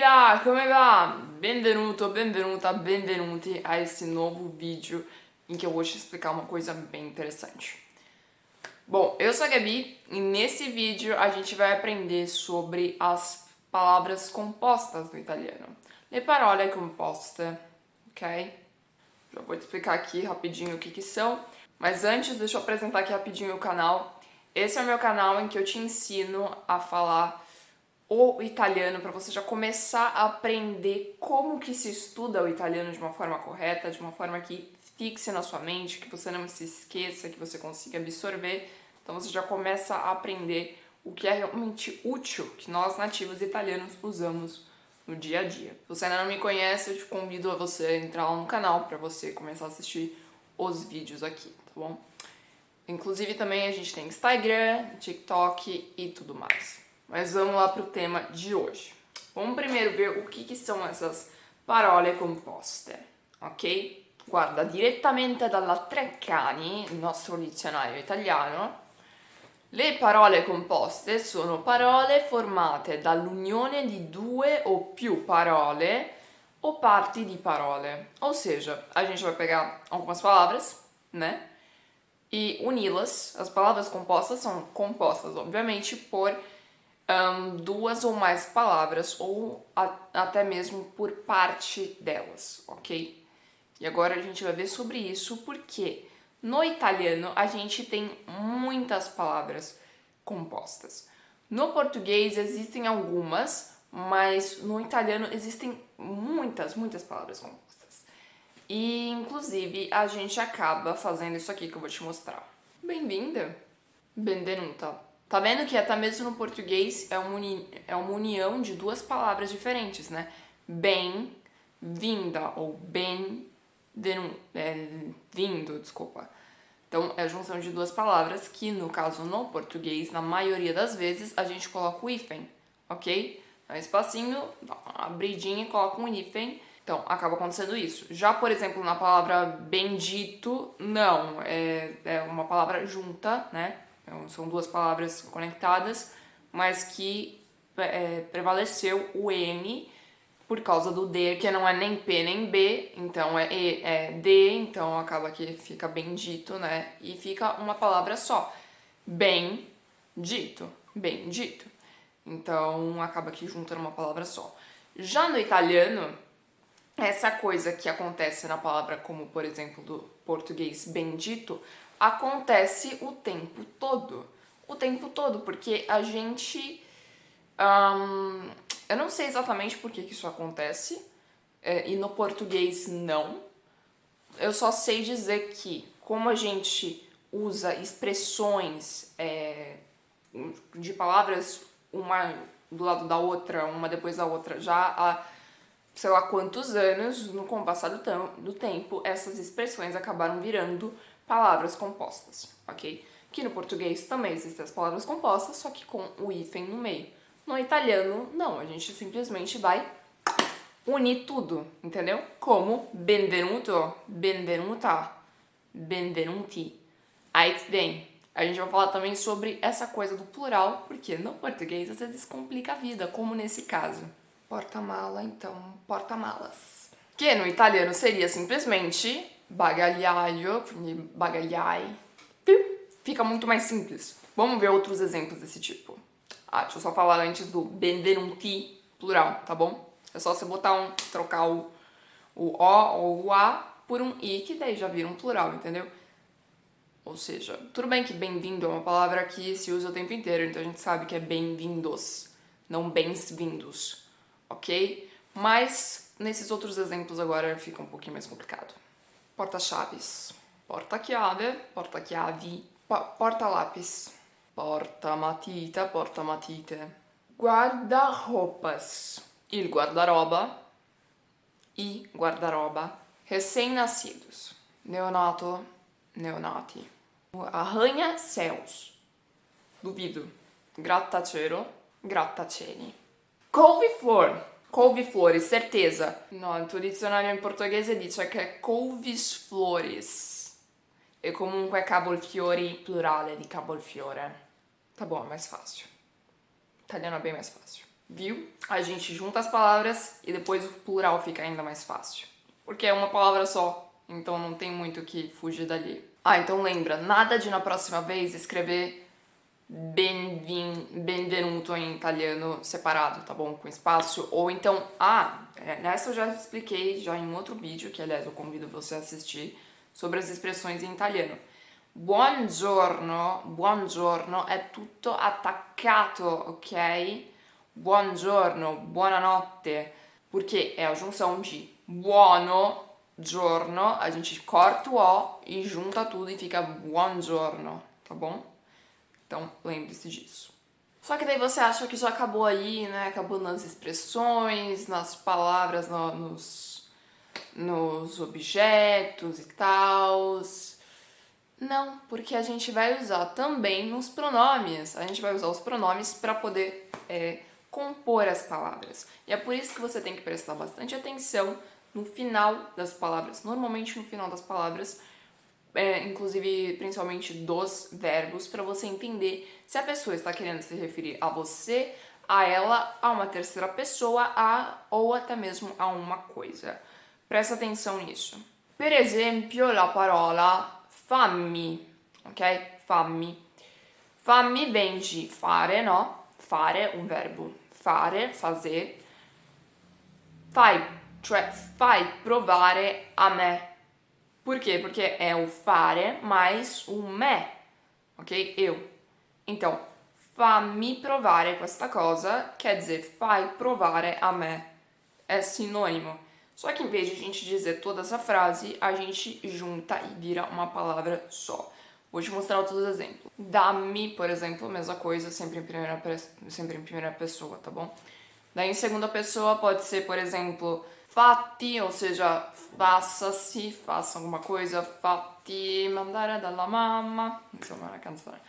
là, come va? Benvenuto, benvenuta, benvenuti a esse novo vídeo em que eu vou te explicar uma coisa bem interessante. Bom, eu sou a Gabi e nesse vídeo a gente vai aprender sobre as palavras compostas no italiano. Le parole composte, ok? Já vou te explicar aqui rapidinho o que são, mas antes deixa eu apresentar aqui rapidinho o canal. Esse é o meu canal em que eu te ensino a falar o italiano para você já começar a aprender como que se estuda o italiano de uma forma correta, de uma forma que fixe na sua mente, que você não se esqueça, que você consiga absorver. Então você já começa a aprender o que é realmente útil que nós nativos italianos usamos no dia a dia. Se você ainda não me conhece, eu te convido a você entrar lá no canal para você começar a assistir os vídeos aqui, tá bom? Inclusive também a gente tem Instagram, TikTok e tudo mais. Mas vamos lá para o tema de hoje. Vamos primeiro ver o que são essas parole composte, ok? Guarda, direttamente dalla Treccani, il nostro dizionario italiano, le parole composte sono parole formate dall'unione di due o più parole ou parti de parole. Ou seja, a gente vai pegar algumas palavras, né? E uni-las. As palavras compostas são compostas, obviamente, por duas ou mais palavras ou até mesmo por parte delas, ok? E agora a gente vai ver sobre isso porque no italiano a gente tem muitas palavras compostas. No português existem algumas, mas no italiano existem muitas palavras compostas. E inclusive a gente acaba fazendo isso aqui que eu vou te mostrar. Bem-vinda! Benvenuta! Tá vendo que até mesmo no português é uma união de duas palavras diferentes, né? Bem-vinda ou vindo, desculpa. Então, é a junção de duas palavras que, no caso, no português, na maioria das vezes, a gente coloca o hífen, ok? Dá um espacinho, dá uma abridinha e coloca um hífen. Então, acaba acontecendo isso. Já, por exemplo, na palavra bendito, não. É uma palavra junta, né? Então, são duas palavras conectadas, mas que prevaleceu o M por causa do D, que não é nem P nem B, então é E, é D, então acaba que fica bendito, né? E fica uma palavra só. Bem dito, bendito. Então acaba que junta numa palavra só. Já no italiano, essa coisa que acontece na palavra, como por exemplo do português bendito, acontece o tempo todo. O tempo todo, porque a gente. Eu não sei exatamente por que isso acontece, e no português não. Eu só sei dizer que, como a gente usa expressões de palavras uma do lado da outra, uma depois da outra, já há sei lá quantos anos, com o passar do tempo, essas expressões acabaram virando palavras compostas, ok? Que no português também existem as palavras compostas, só que com o hífen no meio. No italiano, não, a gente simplesmente vai unir tudo, entendeu? Como benvenuto, benvenuta, benvenuti. Aí que vem. A gente vai falar também sobre essa coisa do plural, porque no português às vezes complica a vida, como nesse caso. Porta-mala, então, porta-malas. Que no italiano seria simplesmente bagagliaio, quindi bagagliai. Fica muito mais simples. Vamos ver outros exemplos desse tipo. Deixa eu só falar antes do benvenuti, plural, tá bom? É só você botar trocar o O ou o A por um I, que daí já vira um plural, entendeu? Ou seja, tudo bem que bem-vindo é uma palavra que se usa o tempo inteiro, então a gente sabe que é bem-vindos, não bens-vindos, ok? Mas nesses outros exemplos agora fica um pouquinho mais complicado. Porta-chaves, porta-chiave, porta-chiavi, porta-lápis, porta-matita, porta-matite, guarda-roupas, il guardaroba, i guardaroba, recém-nascidos, neonato, neonati, arranha-céus, duvido, grattacielo, grattacieli, couve-flor, couve-flores, certeza. No, il tuo dizionario in portoghese dice che è couvis-flores e comunque cavolfiori, plurale di cavolfiore. Tá bom, é mais fácil. Italiano é bem mais fácil. viu? A gente junta as palavras e depois o plural fica ainda mais fácil. Porque é uma palavra só, então não tem muito o que fugir dali. Ah, então lembra, nada de na próxima vez escrever benvenuto em italiano separado, tá bom? Com espaço. Ou então, nessa eu já expliquei já em outro vídeo, que aliás eu convido você a assistir, sobre as expressões em italiano. Buongiorno, buongiorno è tutto attaccato, ok? Buongiorno, buonanotte, porque é a junção de buono, giorno, a gente corta o O e junta tudo e fica buongiorno, tá bom? Então, lembre-se disso. Só que daí você acha que já acabou aí, né? Acabou nas expressões, nas palavras, nos objetos e tal. Não, porque a gente vai usar também nos pronomes. A gente vai usar os pronomes para poder compor as palavras. E é por isso que você tem que prestar bastante atenção no final das palavras. Normalmente no final das palavras, inclusive principalmente dos verbos, para você entender se a pessoa está querendo se referir a você, a ela, a uma terceira pessoa, ou até mesmo a uma coisa. Presta atenção nisso. Per esempio, la parola fammi, ok? Fammi. Fammi vem de fare, no? Fare, un verbo. Fare, fazer. Fai, cioè fai provare a me. Por quê? Porque é o fare mais o me, ok? Eu. Então, fammi provare questa cosa quer dizer fai provare a me. É sinônimo. Só que em vez de a gente dizer toda essa frase, a gente junta e vira uma palavra só. Vou te mostrar outros exemplos. Dammi, por exemplo, mesma coisa, sempre em primeira pessoa, tá bom? Daí em segunda pessoa pode ser, por exemplo, fatti, ou seja, faça-se, faça alguma coisa, fatti mandare dalla mamma, insomma è una canzone.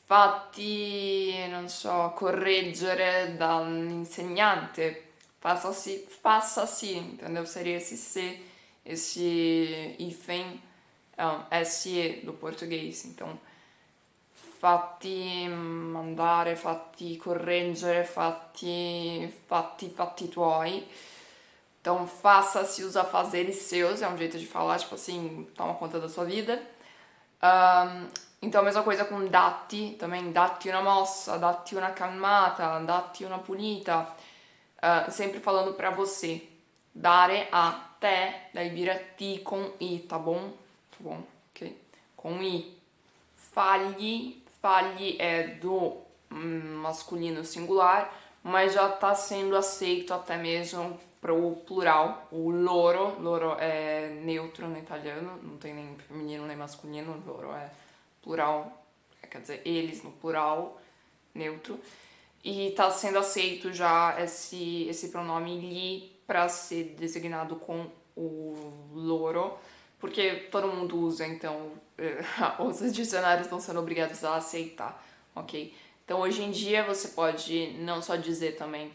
Fatti, non so, correggere dall'insegnante. Faça-se, entendeu? Seria esse se, esse hífen, SE do português. Então, fatti mandare, fatti correggere, fatti tuoi. Então, faça-se usa fazeres seus, é um jeito de falar, tipo assim, toma conta da sua vida. Então, a mesma coisa com datti, também datti una mossa, datti una calmata, datti una pulita. Sempre falando pra você. Dare a te, daí vira ti com i, tá bom? Tá bom, ok? Com i. Fagli é do masculino singular, mas já tá sendo aceito até mesmo pro plural. O loro é neutro no italiano, não tem nem feminino nem masculino, loro é plural, quer dizer, eles no plural, neutro. E tá sendo aceito já esse pronome li para ser designado com o loro, porque todo mundo usa, então os dicionários estão sendo obrigados a aceitar, ok? Então hoje em dia você pode não só dizer também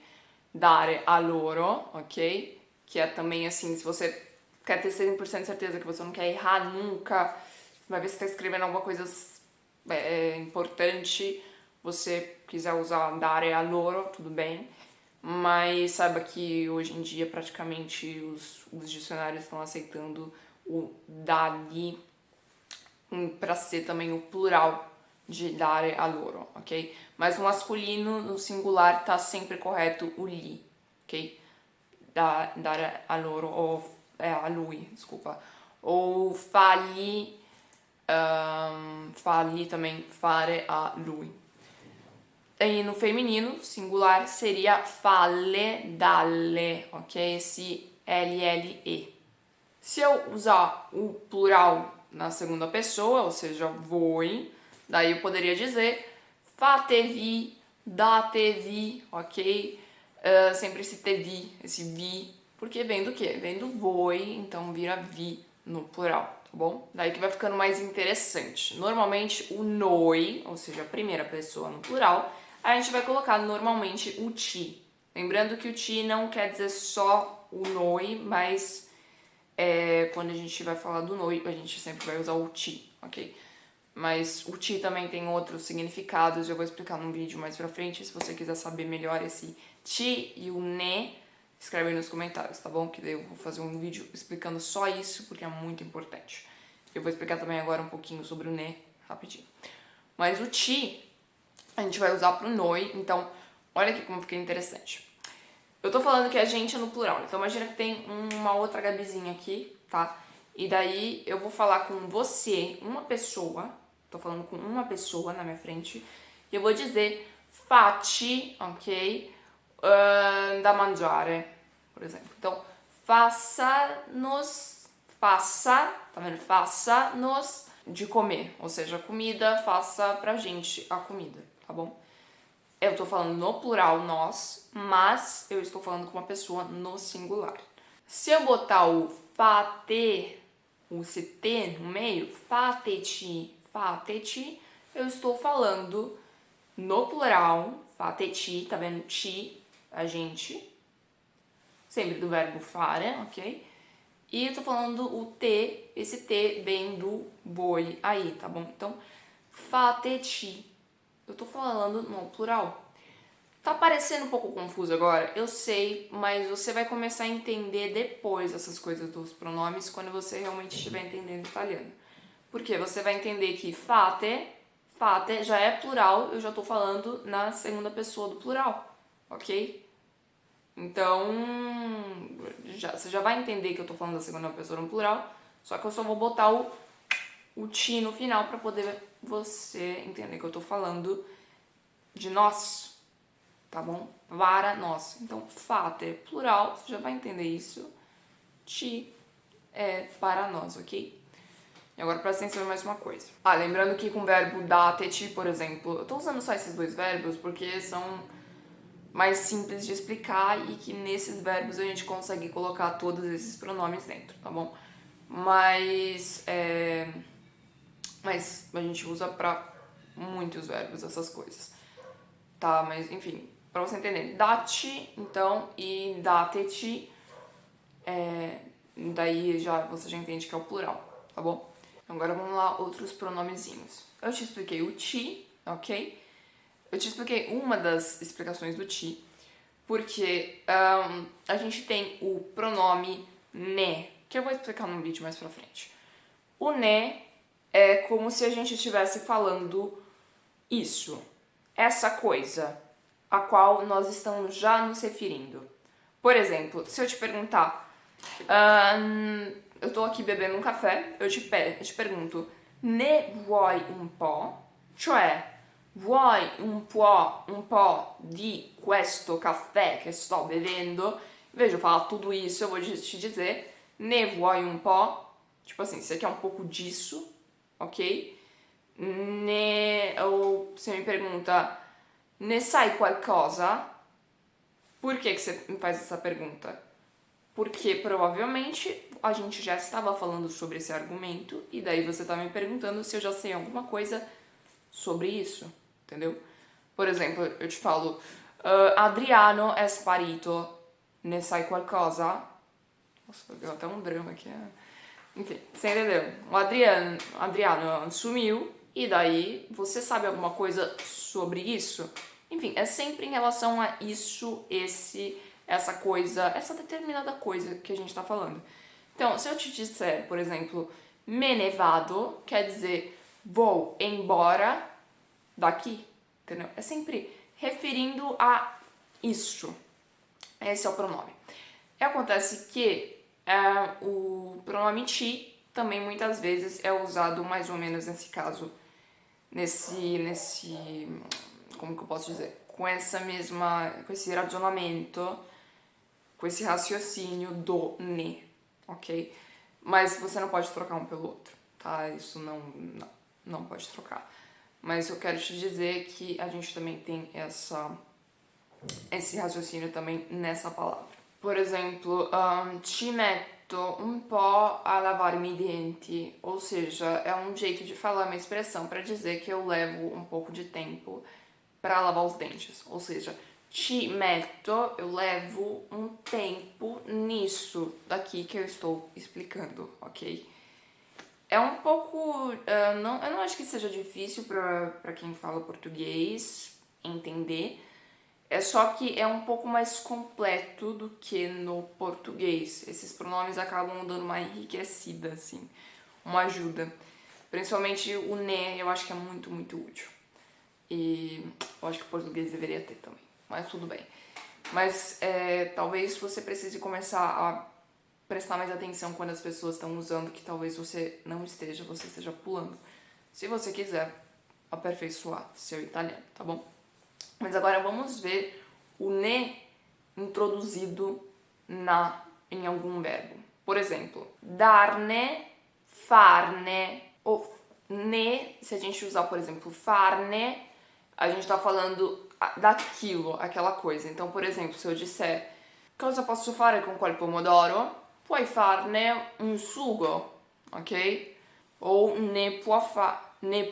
dare a loro, ok? Que é também assim, se você quer ter 100% de certeza que você não quer errar nunca, vai ver se está escrevendo alguma coisa importante, você quiser usar dare a loro, tudo bem, mas saiba que hoje em dia praticamente os dicionários estão aceitando o dali para ser também o plural de dare a loro, ok? Mas no masculino, no singular, tá sempre correto o li, ok? Dare a loro, ou a lui, desculpa. Ou fagli, fagli também, fare a lui. E no feminino, singular, seria falle, dalle, ok? Esse LLE. Se eu usar o plural na segunda pessoa, ou seja, voi, daí eu poderia dizer fatevi, datevi, ok? Sempre esse tevi, esse vi, porque vem do quê? Vem do voi, então vira vi no plural, tá bom? Daí que vai ficando mais interessante. Normalmente o noi, ou seja, a primeira pessoa no plural, a gente vai colocar normalmente o ti. Lembrando que o ti não quer dizer só o noi, mas quando a gente vai falar do noi, a gente sempre vai usar o ti, ok? Mas o ti também tem outros significados, eu vou explicar num vídeo mais pra frente, se você quiser saber melhor esse ti e o ne, escreve aí nos comentários, tá bom? Que daí eu vou fazer um vídeo explicando só isso, porque é muito importante. Eu vou explicar também agora um pouquinho sobre o ne, rapidinho. Mas o ti, a gente vai usar pro noi, então, olha aqui como fica interessante. Eu tô falando que a gente é no plural, então imagina que tem uma outra Gabizinha aqui, tá? E daí eu vou falar com você, uma pessoa, tô falando com uma pessoa na minha frente, e eu vou dizer facci, ok? Da mangiare, por exemplo. Então, faça-nos, tá vendo? Faça-nos de comer, ou seja, comida, faça pra gente a comida, tá bom? Eu tô falando no plural, nós, mas eu estou falando com uma pessoa no singular. Se eu botar o fate, o CT no meio, fateti, fateti, eu estou falando no plural, fateti, tá vendo? Ti, a gente, sempre do verbo fare, ok? E eu tô falando o T, esse T vem do boi aí, tá bom? Então, fateti. Eu tô falando no plural. Tá parecendo um pouco confuso agora? Eu sei, mas você vai começar a entender depois essas coisas dos pronomes quando você realmente estiver entendendo italiano. Porque você vai entender que fate já é plural, eu já tô falando na segunda pessoa do plural, ok? Então, você já vai entender que eu tô falando da segunda pessoa no plural, só que eu só vou botar o ti no final pra poder você entender que eu tô falando de nós, tá bom? Para nós. Então, fate é plural, você já vai entender isso. Ti é para nós, ok? E agora presta atenção em mais uma coisa. Lembrando que com o verbo date, ti, por exemplo, eu tô usando só esses dois verbos porque são mais simples de explicar e que nesses verbos a gente consegue colocar todos esses pronomes dentro, tá bom? Mas a gente usa pra muitos verbos essas coisas, tá? Mas enfim, pra você entender, date, então, e date-ti, daí você já entende que é o plural, tá bom? Agora vamos lá, outros pronomezinhos. Eu te expliquei o ti, ok? Eu te expliquei uma das explicações do ti, porque a gente tem o pronome ne, que eu vou explicar num vídeo mais pra frente. O ne é como se a gente estivesse falando isso, essa coisa, a qual nós estamos já nos referindo. Por exemplo, se eu te perguntar, eu tô aqui bebendo um café, eu te pergunto, ne vuoi un po'? Cioè, vuoi un po' di questo caffè che sto bevendo? Invece de eu falar tudo isso, eu vou te dizer, ne vuoi un po'? Tipo assim, você quer um pouco disso, ok? Ou você me pergunta, ne sai qualcosa? Por que você me faz essa pergunta? Porque provavelmente a gente já estava falando sobre esse argumento e daí você tá me perguntando se eu já sei alguma coisa sobre isso, entendeu? Por exemplo, eu te falo, Adriano è sparito, ne sai qualcosa? Nossa, deu até um drama aqui. Enfim, você entendeu? O Adriano sumiu e daí você sabe alguma coisa sobre isso? Enfim, é sempre em relação a isso, essa coisa, essa determinada coisa que a gente tá falando. Então, se eu te disser, por exemplo, me ne vado, quer dizer vou embora daqui, entendeu? É sempre referindo a isso. Esse é o pronome. E acontece que o pronome ti também muitas vezes é usado mais ou menos nesse caso, como que eu posso dizer? Com esse ragionamento, com esse raciocínio do ne, ok? Mas você não pode trocar um pelo outro, tá? Isso não pode trocar. Mas eu quero te dizer que a gente também tem esse raciocínio também nessa palavra. Por exemplo, ci metto un po' a lavarmi i denti, ou seja, é um jeito de falar, uma expressão para dizer que eu levo um pouco de tempo para lavar os dentes. Ou seja, ci metto, eu levo um tempo nisso daqui que eu estou explicando, ok? É um pouco, eu não acho que seja difícil para quem fala português entender. É só que é um pouco mais completo do que no português. Esses pronomes acabam dando uma enriquecida, assim, uma ajuda. Principalmente o né, eu acho que é muito, muito útil. E eu acho que o português deveria ter também, mas tudo bem. Mas talvez você precise começar a prestar mais atenção quando as pessoas estão usando, que talvez você não esteja, você esteja pulando. Se você quiser aperfeiçoar seu italiano, tá bom? Mas agora vamos ver o né introduzido em algum verbo. Por exemplo, darne, farne, ou né, se a gente usar, por exemplo, farne, a gente tá falando daquilo, aquela coisa. Então, por exemplo, se eu disser cosa posso fare con quel pomodoro? Puoi farne un sugo, ok? Ou ne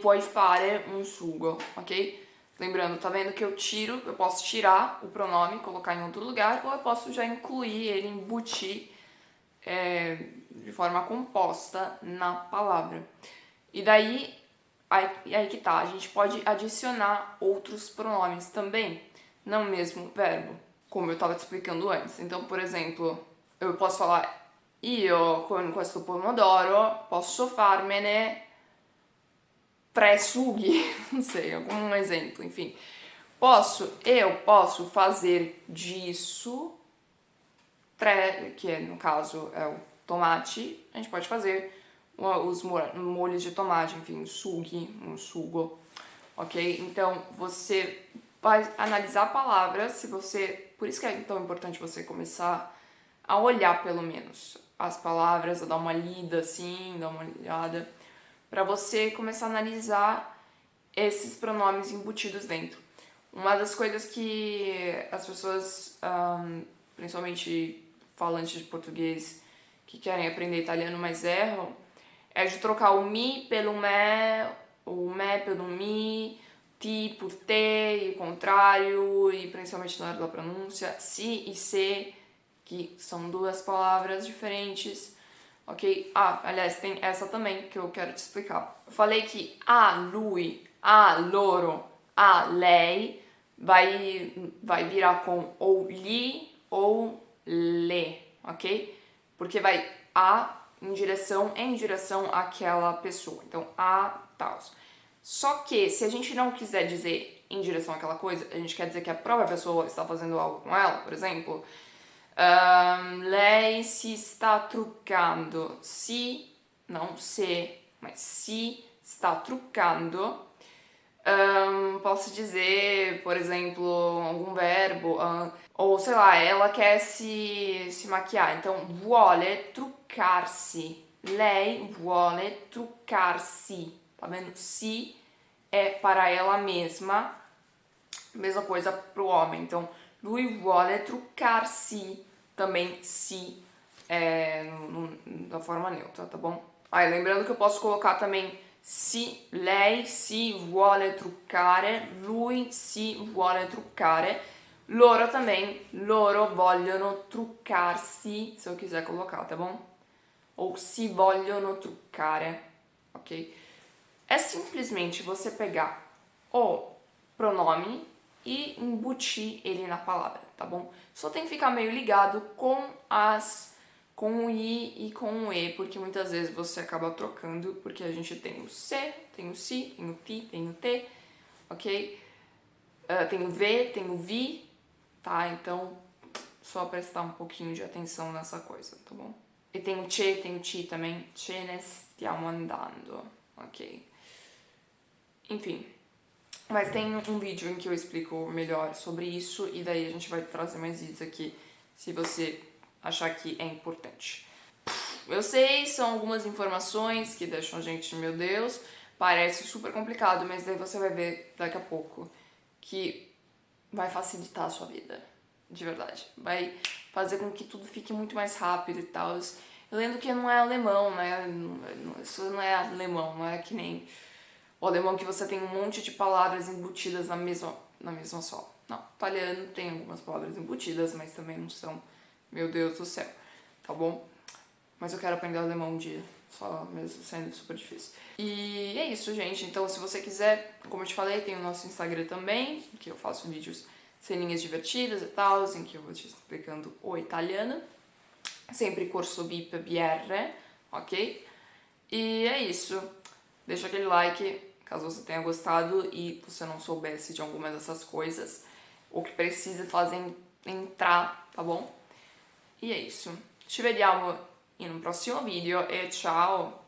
puoi fare un sugo, ok? Lembrando, tá vendo que eu posso tirar o pronome, colocar em outro lugar, ou eu posso já incluir ele, embutir de forma composta na palavra. E daí, aí que tá, a gente pode adicionar outros pronomes também, não mesmo verbo, como eu estava te explicando antes. Então, por exemplo, eu posso falar io con questo pomodoro posso farmene 3 sughi, não sei, algum exemplo, enfim. Eu posso fazer disso, que no caso é o tomate, a gente pode fazer os molhos de tomate, enfim, sughi, um sugo, ok? Então, você vai analisar palavras, por isso que é tão importante você começar a olhar pelo menos as palavras, a dar uma lida assim, dar uma olhada, para você começar a analisar esses pronomes embutidos dentro. Uma das coisas que as pessoas, principalmente falantes de português, que querem aprender italiano, mas erram, é de trocar o mi pelo me, o me pelo mi, ti por te, e o contrário, e principalmente na hora da pronúncia, si e se, que são duas palavras diferentes, ok? Aliás, tem essa também que eu quero te explicar. Eu falei que a lui, a loro, a lei vai virar com ou li ou le, ok? Porque vai em direção àquela pessoa. Então, a tal. Só que se a gente não quiser dizer em direção àquela coisa, a gente quer dizer que a própria pessoa está fazendo algo com ela, por exemplo, lei si sta truccando. Si, não se, mas si sta truccando. Posso dizer, por exemplo, algum verbo, ou sei lá, ela quer se maquiar, então vuole truccarsi. Lei vuole truccarsi. Tá vendo? Si é para ela mesma, mesma coisa pro homem. Então, lui vuole truccarsi, também si da forma neutra, tá bom? Lembrando que eu posso colocar também lei si vuole truccare, lui si vuole truccare, loro vogliono truccarsi, se eu quiser colocar, tá bom? Ou si vogliono truccare, ok? É simplesmente você pegar o pronome e embutir ele na palavra, tá bom? Só tem que ficar meio ligado com o i e com o e, porque muitas vezes você acaba trocando, porque a gente tem o se, tem o si, tem o ti, tem o te, ok? Tem o v, tem o vi, tá? Então, só prestar um pouquinho de atenção nessa coisa, tá bom? E tem o ce, tem o ti também, ce ne stiamo andando, ok? Enfim, mas tem um vídeo em que eu explico melhor sobre isso e daí a gente vai trazer mais vídeos aqui se você achar que é importante. Eu sei, são algumas informações que deixam a gente, meu Deus, parece super complicado, mas daí você vai ver daqui a pouco que vai facilitar a sua vida, de verdade. Vai fazer com que tudo fique muito mais rápido e tal. Eu lembro que não é alemão, né? Isso não é alemão, não é que nem o alemão que você tem um monte de palavras embutidas na mesma só. Não, italiano tem algumas palavras embutidas, mas também não são, meu Deus do céu, tá bom? Mas eu quero aprender alemão um dia, só mesmo sendo super difícil. E é isso, gente. Então, se você quiser, como eu te falei, tem o nosso Instagram também, que eu faço vídeos ceninhas divertidas e tal, em que eu vou te explicando o italiano. Sempre corso VIP BR, ok? E é isso. Deixa aquele like caso você tenha gostado e você não soubesse de alguma dessas coisas. O que precisa fazer entrar, tá bom? E é isso. Ci vediamo in un prossimo video e ciao!